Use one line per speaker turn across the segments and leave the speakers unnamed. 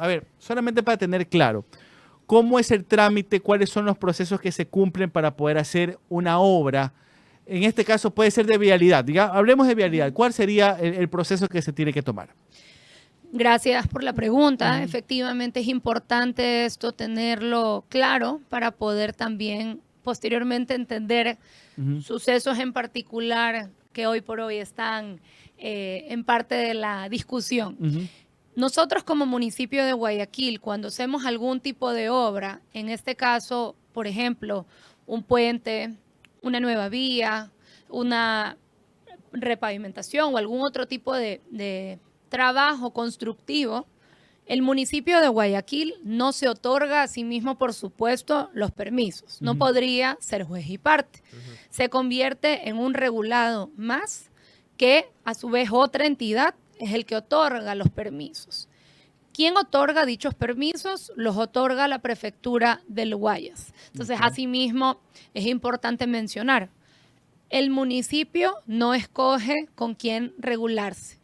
A ver, solamente para tener claro, ¿cómo es el trámite? ¿Cuáles son los procesos que se cumplen para poder hacer una obra? En este caso puede ser de vialidad. Hablemos de vialidad. ¿Cuál sería el proceso que se tiene que tomar?
Gracias por la pregunta. Efectivamente es importante esto tenerlo claro para poder también posteriormente entender sucesos en particular que hoy por hoy están en parte de la discusión. Nosotros como municipio de Guayaquil, cuando hacemos algún tipo de obra, en este caso, por ejemplo, un puente, una nueva vía, una repavimentación o algún otro tipo de trabajo constructivo, el municipio de Guayaquil no se otorga a sí mismo, por supuesto, los permisos. No podría ser juez y parte. Se convierte en un regulado más que, a su vez, otra entidad es el que otorga los permisos. ¿Quién otorga dichos permisos? Los otorga la prefectura del Guayas. Entonces, asimismo, es importante mencionar, el municipio no escoge con quién regularse.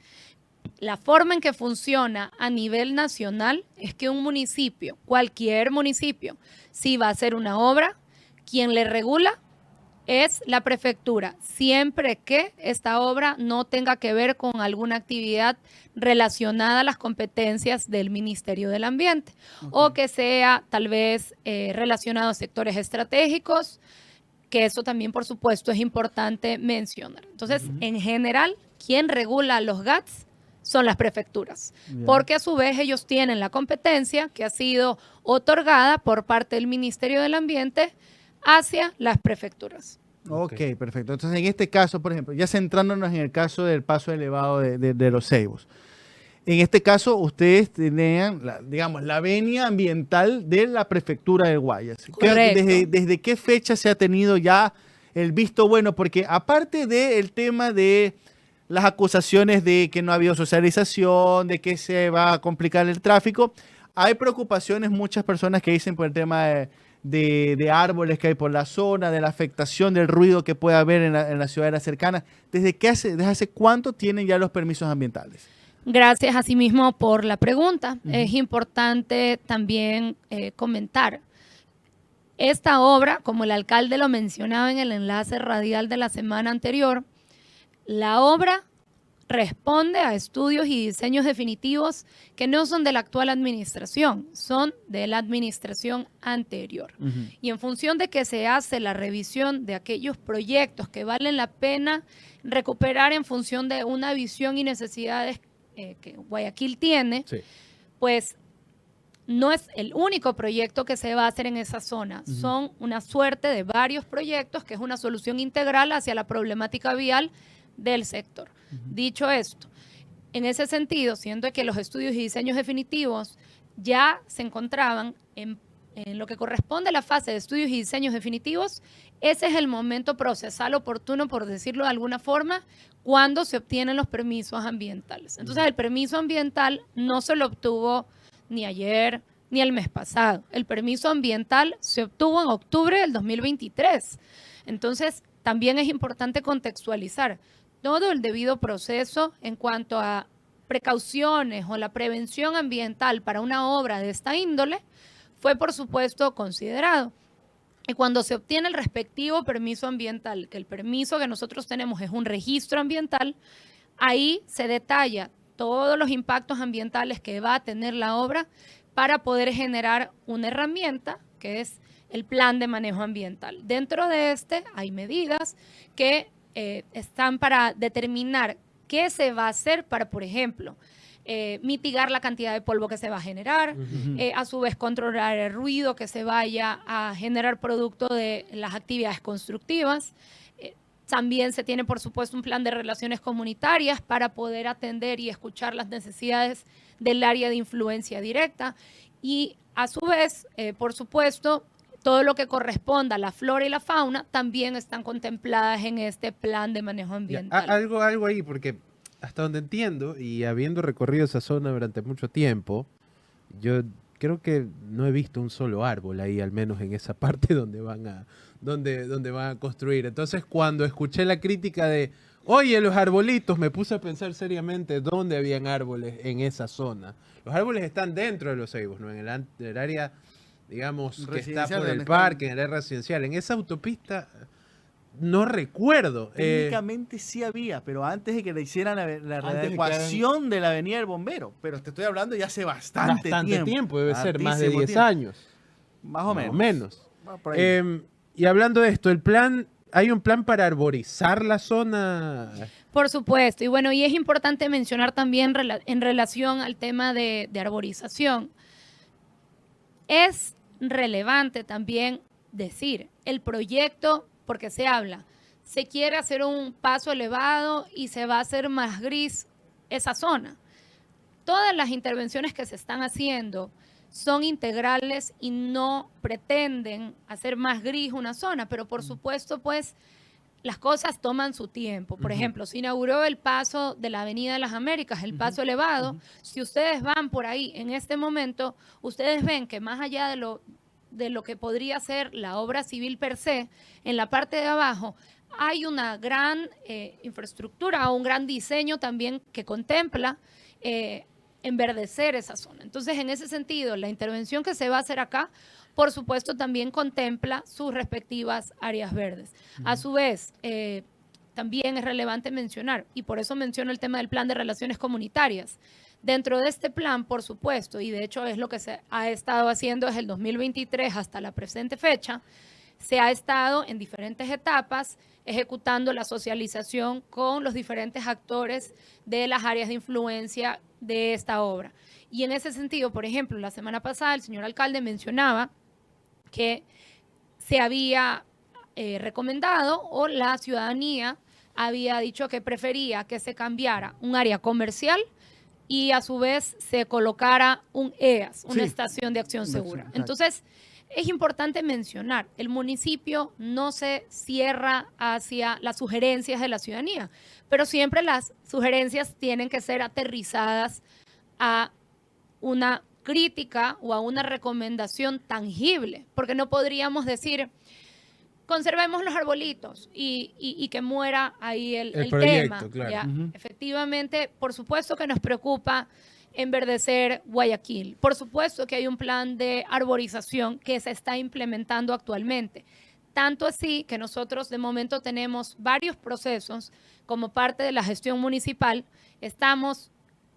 La forma en que funciona a nivel nacional es que un municipio, cualquier municipio, si va a hacer una obra, quien le regula es la prefectura, siempre que esta obra no tenga que ver con alguna actividad relacionada a las competencias del Ministerio del Ambiente, o que sea tal vez relacionado a sectores estratégicos, que eso también, por supuesto, es importante mencionar. Entonces, en general, quien regula los GATS son las prefecturas, porque a su vez ellos tienen la competencia que ha sido otorgada por parte del Ministerio del Ambiente hacia las prefecturas.
Ok, perfecto. Entonces, en este caso, por ejemplo, ya centrándonos en el caso del paso elevado de los Ceibos. En este caso, ustedes tenían, la venia ambiental de la prefectura del Guayas.
Correcto.
¿Desde qué fecha se ha tenido ya el visto bueno? Porque aparte del tema de las acusaciones de que no ha habido socialización, de que se va a complicar el tráfico, hay preocupaciones, muchas personas que dicen por el tema de árboles que hay por la zona, de la afectación del ruido que puede haber en la ciudad cercana. ¿Desde hace cuánto tienen ya los permisos ambientales?
Gracias asimismo por la pregunta. Es importante también comentar. Esta obra, como el alcalde lo mencionaba en el enlace radial de la semana anterior, la obra responde a estudios y diseños definitivos que no son de la actual administración, son de la administración anterior. Y en función de que se hace la revisión de aquellos proyectos que valen la pena recuperar en función de una visión y necesidades que Guayaquil tiene, pues no es el único proyecto que se va a hacer en esa zona. Son una suerte de varios proyectos que es una solución integral hacia la problemática vial del sector. Dicho esto, en ese sentido, siendo que los estudios y diseños definitivos ya se encontraban en lo que corresponde a la fase de estudios y diseños definitivos, ese es el momento procesal oportuno, por decirlo de alguna forma, cuando se obtienen los permisos ambientales. Entonces, el permiso ambiental no se lo obtuvo ni ayer ni el mes pasado. El permiso ambiental se obtuvo en octubre del 2023. Entonces, también es importante contextualizar todo el debido proceso en cuanto a precauciones o la prevención ambiental para una obra de esta índole fue, por supuesto, considerado. Y cuando se obtiene el respectivo permiso ambiental, que el permiso que nosotros tenemos es un registro ambiental, ahí se detalla todos los impactos ambientales que va a tener la obra para poder generar una herramienta que es el plan de manejo ambiental. Dentro de este hay medidas que están para determinar qué se va a hacer para, por ejemplo, mitigar la cantidad de polvo que se va a generar, a su vez controlar el ruido que se vaya a generar producto de las actividades constructivas. También se tiene, por supuesto, un plan de relaciones comunitarias para poder atender y escuchar las necesidades del área de influencia directa. Y a su vez, por supuesto, todo lo que corresponda a la flora y la fauna también están contempladas en este plan de manejo ambiental.
Algo ahí, porque hasta donde entiendo, y habiendo recorrido esa zona durante mucho tiempo, yo creo que no he visto un solo árbol ahí, al menos en esa parte donde van a construir. Entonces, cuando escuché la crítica de Oye, los arbolitos, me puse a pensar seriamente dónde habían árboles en esa zona. Los árboles están dentro de los ceibos, ¿no? En el área, digamos, que está
Residencial,
por el
donde
parque,
están-
en el área residencial. En esa autopista no recuerdo.
Técnicamente sí había, pero antes de que le hicieran la
Antes de que
readecuación de la Avenida del Bombero. Pero te estoy hablando ya hace bastante tiempo.
debe ser más de
Hartísimo
10
tiempo.
años.
Más o
Más o
menos.
menos.
Va por ahí.
Y hablando de esto, ¿hay un plan para arborizar la zona?
Por supuesto. Y bueno, y es importante mencionar también en relación al tema de arborización. Es relevante también decir, el proyecto, porque se habla, se quiere hacer un paso elevado y se va a hacer más gris esa zona. Todas las intervenciones que se están haciendo son integrales y no pretenden hacer más gris una zona, pero por supuesto, pues, las cosas toman su tiempo. Por ejemplo, se inauguró el paso de la Avenida de las Américas, el paso elevado. Si ustedes van por ahí en este momento, ustedes ven que más allá de lo que podría ser la obra civil per se, en la parte de abajo hay una gran infraestructura o un gran diseño también que contempla enverdecer esa zona. Entonces, en ese sentido, la intervención que se va a hacer acá, por supuesto, también contempla sus respectivas áreas verdes. A su vez, también es relevante mencionar, y por eso menciono el tema del plan de relaciones comunitarias. Dentro de este plan, por supuesto, y de hecho es lo que se ha estado haciendo desde el 2023 hasta la presente fecha, se ha estado en diferentes etapas ejecutando la socialización con los diferentes actores de las áreas de influencia de esta obra. Y en ese sentido, por ejemplo, la semana pasada el señor alcalde mencionaba que se había recomendado o la ciudadanía había dicho que prefería que se cambiara un área comercial y a su vez se colocara un EAS, una estación de acción segura. Entonces, es importante mencionar, el municipio no se cierra hacia las sugerencias de la ciudadanía, pero siempre las sugerencias tienen que ser aterrizadas a una crítica o a una recomendación tangible, porque no podríamos decir, conservemos los arbolitos y que muera ahí el
proyecto,
tema.
claro.
¿Ya? Efectivamente, por supuesto que nos preocupa enverdecer Guayaquil. Por supuesto que hay un plan de arborización que se está implementando actualmente. Tanto así que nosotros de momento tenemos varios procesos como parte de la gestión municipal. Estamos,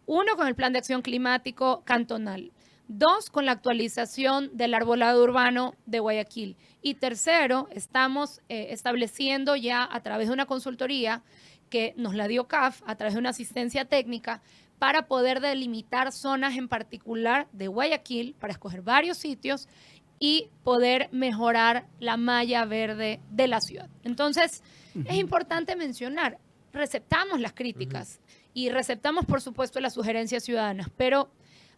uno, con el plan de acción climático cantonal. 2, con la actualización del arbolado urbano de Guayaquil. Y tercero, estamos estableciendo ya a través de una consultoría que nos la dio CAF, a través de una asistencia técnica, para poder delimitar zonas en particular de Guayaquil, para escoger varios sitios y poder mejorar la malla verde de la ciudad. Entonces, es importante mencionar, receptamos las críticas y receptamos, por supuesto, las sugerencias ciudadanas, pero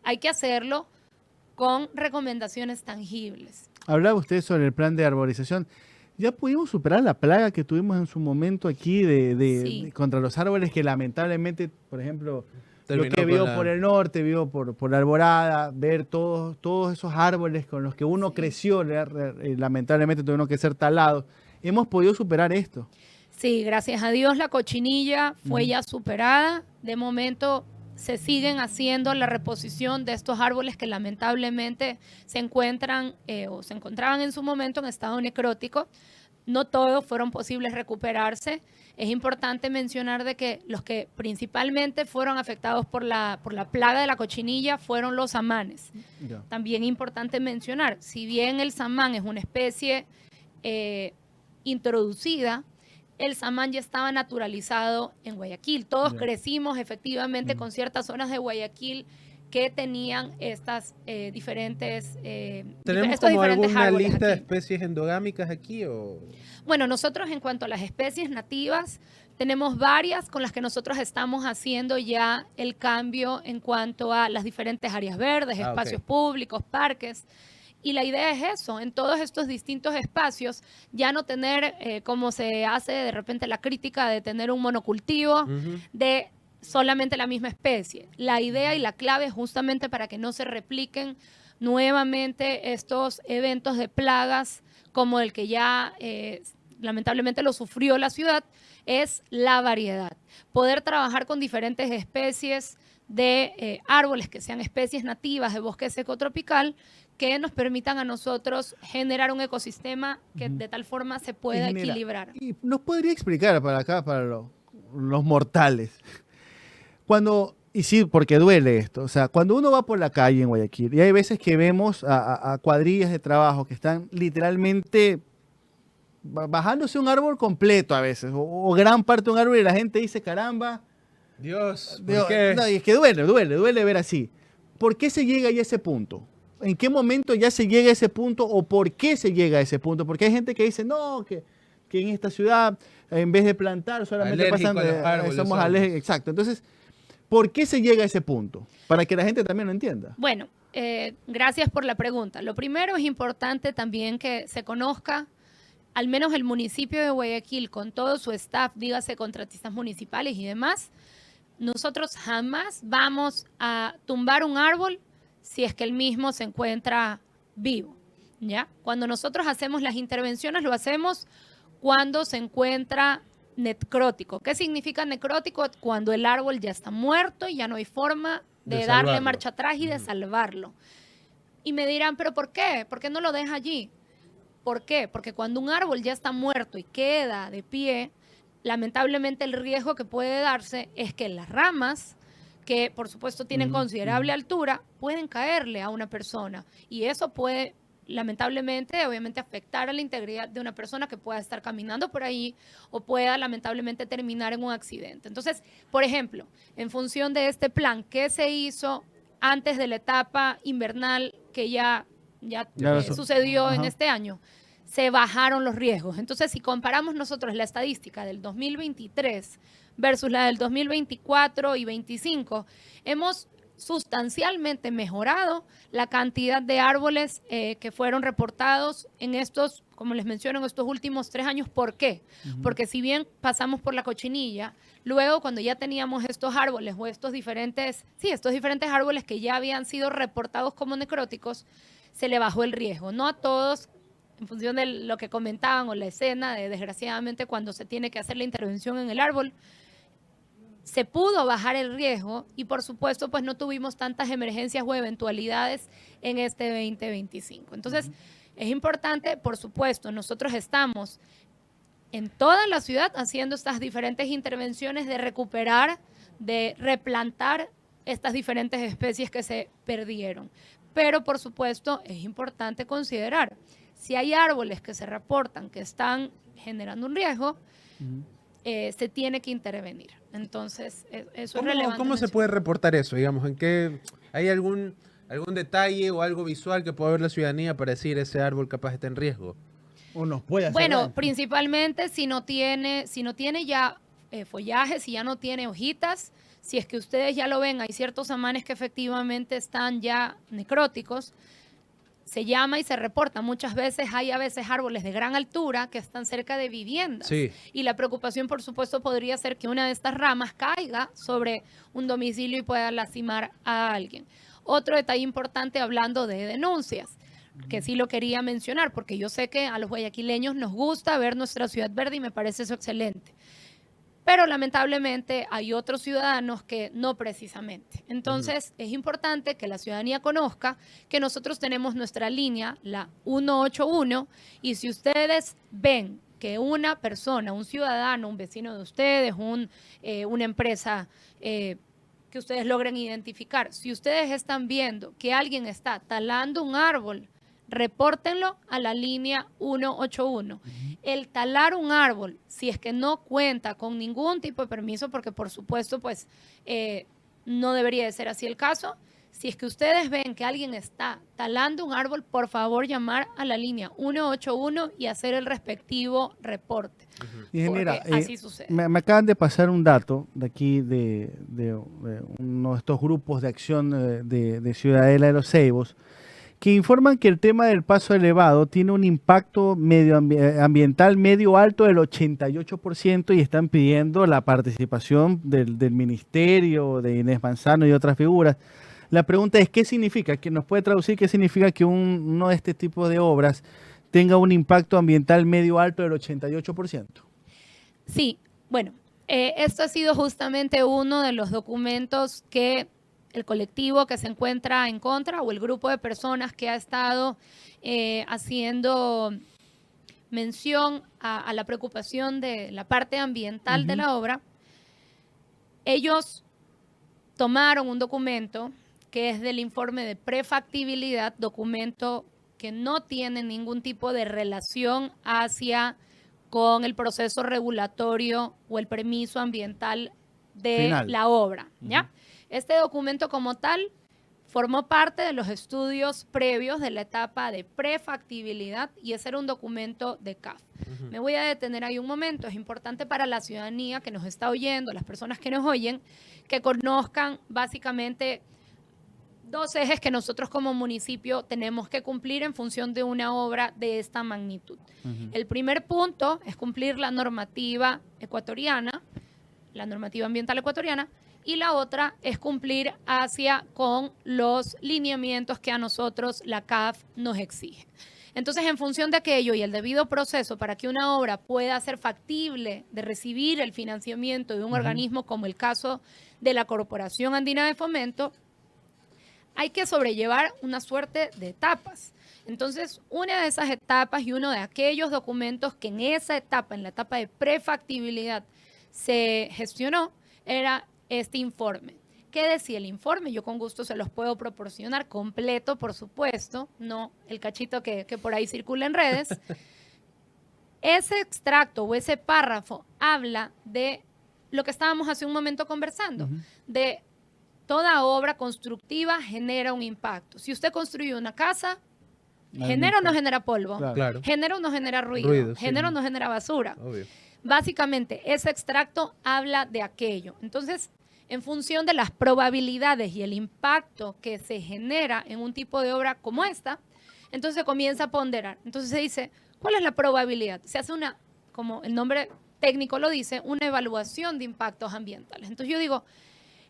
hay que hacerlo con recomendaciones tangibles.
Hablaba usted sobre el plan de arborización. ¿Ya pudimos superar la plaga que tuvimos en su momento aquí
Sí.
contra los árboles que lamentablemente, por ejemplo,
Terminó
lo que
con
vio
la-
por el norte, vio por la Alborada, ver todos esos árboles con los que uno creció, lamentablemente tuvieron que ser talados? ¿Hemos podido superar esto?
Sí, gracias a Dios la cochinilla fue ya superada. De momento se siguen haciendo la reposición de estos árboles que lamentablemente se encuentran o se encontraban en su momento en estado necrótico. No todos fueron posibles recuperarse. Es importante mencionar de que los que principalmente fueron afectados por la plaga de la cochinilla fueron los samanes.
Ya.
También importante mencionar, si bien el samán es una especie introducida, el samán ya estaba naturalizado en Guayaquil. Todos
Ya.
crecimos efectivamente con ciertas zonas de Guayaquil que tenían estas diferentes
¿Tenemos
estos
como
diferentes
alguna
árboles
lista de
aquí.
especies endogámicas aquí o...?
Bueno, nosotros en cuanto a las especies nativas, tenemos varias con las que nosotros estamos haciendo ya el cambio en cuanto a las diferentes áreas verdes,
Ah,
espacios
ok.
públicos, parques. Y la idea es eso, en todos estos distintos espacios, ya no tener, como se hace de repente la crítica de tener un monocultivo de solamente la misma especie. La idea y la clave es justamente para que no se repliquen nuevamente estos eventos de plagas como el que ya lamentablemente lo sufrió la ciudad, es la variedad. Poder trabajar con diferentes especies de árboles que sean especies nativas de bosque seco tropical que nos permitan a nosotros generar un ecosistema que de tal forma se pueda
Ingeniera,
equilibrar.
¿y nos podría explicar para acá, para los mortales? Y sí, porque duele esto. O sea, cuando uno va por la calle en Guayaquil, y hay veces que vemos a cuadrillas de trabajo que están literalmente bajándose un árbol completo a veces, o gran parte de un árbol, y la gente dice, caramba,
Dios,
Dios,
¿por qué?
no, y es que duele ver así. ¿Por qué se llega a ese punto? ¿En qué momento ya se llega a ese punto o por qué se llega a ese punto? Porque hay gente que dice, no, que en esta ciudad, en vez de plantar, solamente
Alérgico a los árboles
somos
somos.
alérgicos. Exacto. Entonces, ¿por qué se llega a ese punto? Para que la gente también lo entienda.
Bueno, gracias por la pregunta. Lo primero es importante también que se conozca, al menos el municipio de Guayaquil, con todo su staff, dígase contratistas municipales y demás, nosotros jamás vamos a tumbar un árbol si es que el mismo se encuentra vivo, ¿ya? Cuando nosotros hacemos las intervenciones, lo hacemos cuando se encuentra necrótico. ¿Qué significa necrótico? Cuando el árbol ya está muerto y ya no hay forma de darle
salvarlo.
marcha atrás y de salvarlo. Y me dirán, ¿pero por qué? ¿Por qué no lo deja allí? ¿Por qué? Porque cuando un árbol ya está muerto y queda de pie, lamentablemente el riesgo que puede darse es que las ramas, que por supuesto tienen considerable altura, pueden caerle a una persona. Y eso puede, lamentablemente, obviamente afectar a la integridad de una persona que pueda estar caminando por ahí o pueda lamentablemente terminar en un accidente. Entonces, por ejemplo, en función de este plan, ¿qué se hizo antes de la etapa invernal que ya sucedió en este año? Se bajaron los riesgos. Entonces, si comparamos nosotros la estadística del 2023 versus la del 2024 y 2025, hemos sustancialmente mejorado la cantidad de árboles que fueron reportados en estos, como les menciono, en estos últimos 3 años. ¿Por qué? Porque si bien pasamos por la cochinilla, luego cuando ya teníamos estos árboles o estos diferentes árboles que ya habían sido reportados como necróticos, se le bajó el riesgo. No a todos, en función de lo que comentaban o la escena de desgraciadamente cuando se tiene que hacer la intervención en el árbol, se pudo bajar el riesgo y por supuesto pues no tuvimos tantas emergencias o eventualidades en este 2025. Entonces es importante, por supuesto, nosotros estamos en toda la ciudad haciendo estas diferentes intervenciones de recuperar, de replantar estas diferentes especies que se perdieron. Pero por supuesto es importante considerar, si hay árboles que se reportan que están generando un riesgo, se tiene que intervenir. Entonces, eso es relevante.
¿Cómo se puede reportar eso? Digamos, ¿en qué hay algún detalle o algo visual que pueda ver la ciudadanía para decir ese árbol capaz está en riesgo?
O nos puede hacer
Bueno,
daño.
principalmente si no tiene ya follaje, si ya no tiene hojitas, si es que ustedes ya lo ven, hay ciertos amanes que efectivamente están ya necróticos, se llama y se reporta. Muchas veces hay a veces árboles de gran altura que están cerca de viviendas.
Sí.
Y la preocupación, por supuesto, podría ser que una de estas ramas caiga sobre un domicilio y pueda lastimar a alguien. Otro detalle importante hablando de denuncias, que sí lo quería mencionar, porque yo sé que a los guayaquileños nos gusta ver nuestra ciudad verde y me parece eso excelente. Pero lamentablemente hay otros ciudadanos que no precisamente. Entonces es importante que la ciudadanía conozca que nosotros tenemos nuestra línea, la 181, y si ustedes ven que una persona, un ciudadano, un vecino de ustedes, una empresa que ustedes logren identificar, si ustedes están viendo que alguien está talando un árbol, repórtenlo a la línea 181. El talar un árbol, si es que no cuenta con ningún tipo de permiso, porque por supuesto, pues no debería de ser así el caso. Si es que ustedes ven que alguien está talando un árbol, por favor llamar a la línea 181 y hacer el respectivo reporte.
Ingeniera,
Porque así sucede.
me acaban de pasar un dato de aquí de uno de estos grupos de acción de Ciudadela de los Ceibos, que informan que el tema del paso elevado tiene un impacto ambiental medio alto del 88% y están pidiendo la participación del ministerio, de Inés Manzano y otras figuras. La pregunta es, ¿qué significa? ¿Que nos puede traducir qué significa que uno de este tipo de obras tenga un impacto ambiental medio alto del 88%.
Sí, bueno, esto ha sido justamente uno de los documentos que el colectivo que se encuentra en contra o el grupo de personas que ha estado haciendo mención a la preocupación de la parte ambiental de la obra, ellos tomaron un documento que es del informe de prefactibilidad, documento que no tiene ningún tipo de relación con el proceso regulatorio o el permiso ambiental de
Final.
la obra, ¿ya? Este documento como tal formó parte de los estudios previos de la etapa de prefactibilidad y ese era un documento de CAF. Me voy a detener ahí un momento. Es importante para la ciudadanía que nos está oyendo, las personas que nos oyen, que conozcan básicamente dos ejes que nosotros como municipio tenemos que cumplir en función de una obra de esta magnitud. El primer punto es cumplir la normativa ecuatoriana, la normativa ambiental ecuatoriana, y la otra es cumplir con los lineamientos que a nosotros la CAF nos exige. Entonces, en función de aquello y el debido proceso para que una obra pueda ser factible de recibir el financiamiento de un organismo como el caso de la Corporación Andina de Fomento, hay que sobrellevar una suerte de etapas. Entonces, una de esas etapas y uno de aquellos documentos que en esa etapa, en la etapa de prefactibilidad, se gestionó, era este informe. ¿Qué decía el informe? Yo con gusto se los puedo proporcionar completo, por supuesto, no el cachito que por ahí circula en redes. Ese extracto o ese párrafo habla de lo que estábamos hace un momento conversando, de toda obra constructiva genera un impacto. Si usted construye una casa, ¿genera o no genera polvo?
Claro.
¿Genera o no genera ruido? ¿Genera o no genera basura?
Obvio.
Básicamente, ese extracto habla de aquello. Entonces, en función de las probabilidades y el impacto que se genera en un tipo de obra como esta, entonces se comienza a ponderar. Entonces se dice, ¿cuál es la probabilidad? Se hace una, como el nombre técnico lo dice, una evaluación de impactos ambientales. Entonces yo digo,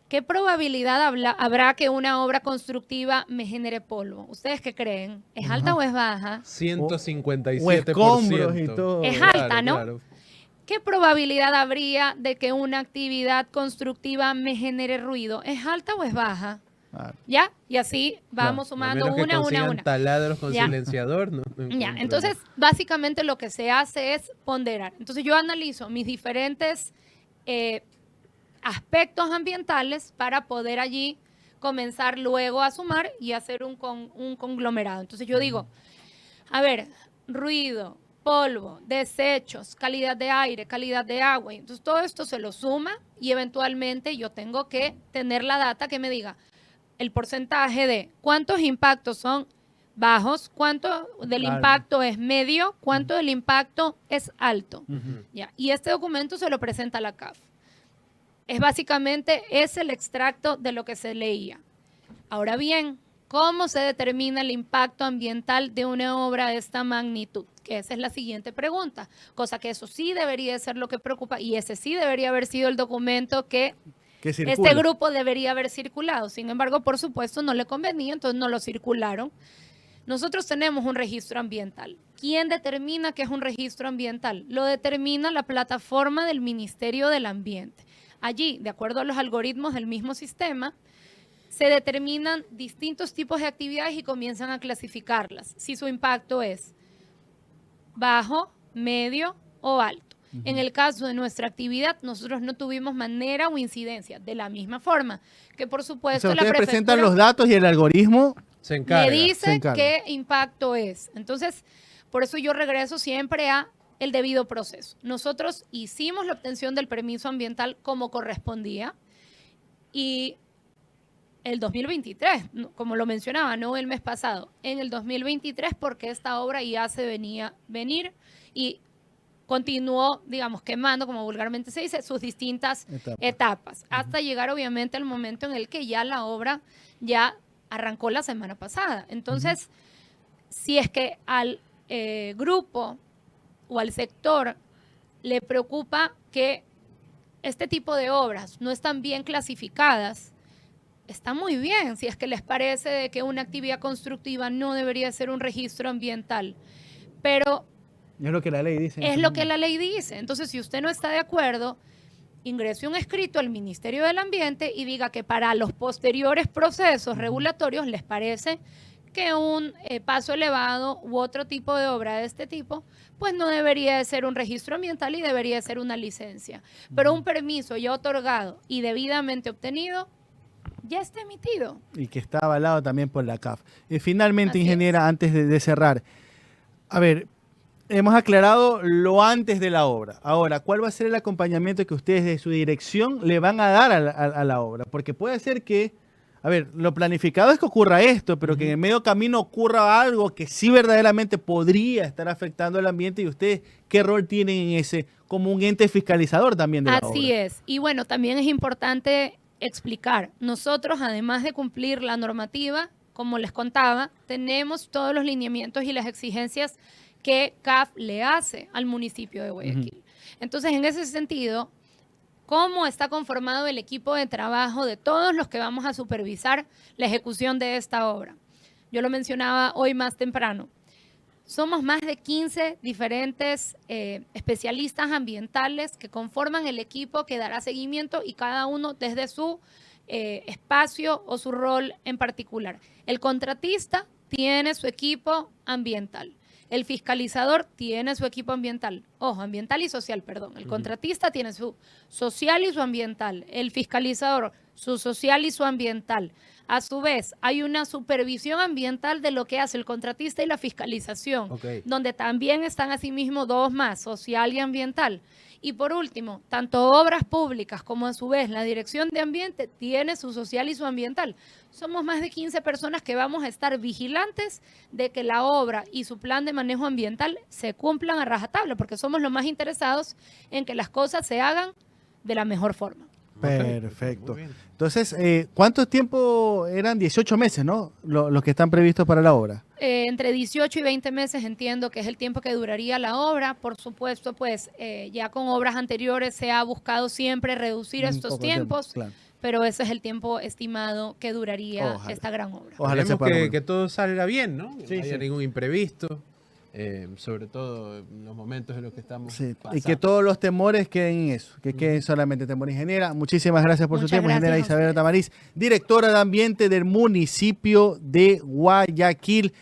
¿qué probabilidad habrá que una obra constructiva me genere polvo? ¿Ustedes qué creen? ¿Es alta o es baja?
157%.
O escombros y todo.
Es alta, ¿no? Claro. ¿Qué probabilidad habría de que una actividad constructiva me genere ruido? ¿Es alta o es baja?
Claro.
¿Ya? Y así vamos sumando una.
Taladros con
¿Ya?
Silenciador. No
Ya, entonces básicamente lo que se hace es ponderar. Entonces yo analizo mis diferentes aspectos ambientales para poder allí comenzar luego a sumar y hacer un conglomerado. Entonces yo digo, a ver, ruido, polvo, desechos, calidad de aire, calidad de agua. Entonces todo esto se lo suma y eventualmente yo tengo que tener la data que me diga el porcentaje de cuántos impactos son bajos, cuánto del impacto es medio, cuánto del impacto es alto. ¿Ya? Y este documento se lo presenta a la CAF. Es el extracto de lo que se leía. Ahora bien, ¿cómo se determina el impacto ambiental de una obra de esta magnitud? Que esa es la siguiente pregunta, cosa que eso sí debería ser lo que preocupa y ese sí debería haber sido el documento que este grupo debería haber circulado. Sin embargo, por supuesto, no le convenía, entonces no lo circularon. Nosotros tenemos un registro ambiental. ¿Quién determina qué es un registro ambiental? Lo determina la plataforma del Ministerio del Ambiente. Allí, de acuerdo a los algoritmos del mismo sistema, se determinan distintos tipos de actividades y comienzan a clasificarlas, si su impacto es bajo, medio o alto. En el caso de nuestra actividad, nosotros no tuvimos manera o incidencia. De la misma forma que, por supuesto,
o sea, ustedes presentan los datos y el algoritmo
se encarga.
le dice qué impacto es. Entonces, por eso yo regreso siempre a el debido proceso. Nosotros hicimos la obtención del permiso ambiental como correspondía y el 2023, como lo mencionaba, no el mes pasado, en el 2023 porque esta obra ya se venir y continuó, digamos, quemando, como vulgarmente se dice, sus distintas etapas hasta llegar obviamente al momento en el que ya la obra ya arrancó la semana pasada. Entonces, si es que al grupo o al sector le preocupa que este tipo de obras no están bien clasificadas, está muy bien. Si es que les parece de que una actividad constructiva no debería ser un registro ambiental, pero
Es lo que la ley dice.
es lo que la ley dice. Entonces, si usted no está de acuerdo, ingrese un escrito al Ministerio del Ambiente y diga que para los posteriores procesos regulatorios les parece que un paso elevado u otro tipo de obra de este tipo, pues no debería de ser un registro ambiental y debería de ser una licencia. Pero un permiso ya otorgado y debidamente obtenido, ya está emitido.
Y que está avalado también por la CAF. Finalmente,
Así
ingeniera, antes de cerrar, a ver, hemos aclarado lo antes de la obra. Ahora, ¿cuál va a ser el acompañamiento que ustedes de su dirección le van a dar a la obra? Porque puede ser que, a ver, lo planificado es que ocurra esto, pero que en el medio camino ocurra algo que sí verdaderamente podría estar afectando el ambiente, y ustedes, ¿qué rol tienen en ese, como un ente fiscalizador también de la obra?
Así es. Y bueno, también es importante explicar, nosotros además de cumplir la normativa, como les contaba, tenemos todos los lineamientos y las exigencias que CAF le hace al municipio de Guayaquil. Entonces, en ese sentido, ¿cómo está conformado el equipo de trabajo de todos los que vamos a supervisar la ejecución de esta obra? Yo lo mencionaba hoy más temprano. Somos más de 15 diferentes especialistas ambientales que conforman el equipo que dará seguimiento, y cada uno desde su espacio o su rol en particular. El contratista tiene su equipo ambiental. El fiscalizador tiene su equipo ambiental. Ojo, ambiental y social, perdón. El contratista tiene su social y su ambiental. El fiscalizador, su social y su ambiental. A su vez, hay una supervisión ambiental de lo que hace el contratista y la fiscalización, donde también están asimismo dos más, social y ambiental. Y por último, tanto obras públicas como a su vez la Dirección de Ambiente tiene su social y su ambiental. Somos más de 15 personas que vamos a estar vigilantes de que la obra y su plan de manejo ambiental se cumplan a rajatabla, porque somos los más interesados en que las cosas se hagan de la mejor forma.
Perfecto. Entonces, ¿cuánto tiempo eran? 18 meses, ¿no? Los que están previstos para la obra.
Entre 18 y 20 meses entiendo que es el tiempo que duraría la obra. Por supuesto, pues ya con obras anteriores se ha buscado siempre reducir estos tiempos, claro, pero ese es el tiempo estimado que duraría esta gran obra.
Ojalá que todo salga bien, ¿no? Que no haya ningún imprevisto. Sobre todo en los momentos en los que estamos pasando.
Y que todos los temores queden en eso, que queden solamente temores. Ingeniera, muchísimas gracias por su tiempo. Ingeniera Isabela Tamariz, directora de Ambiente del municipio de Guayaquil.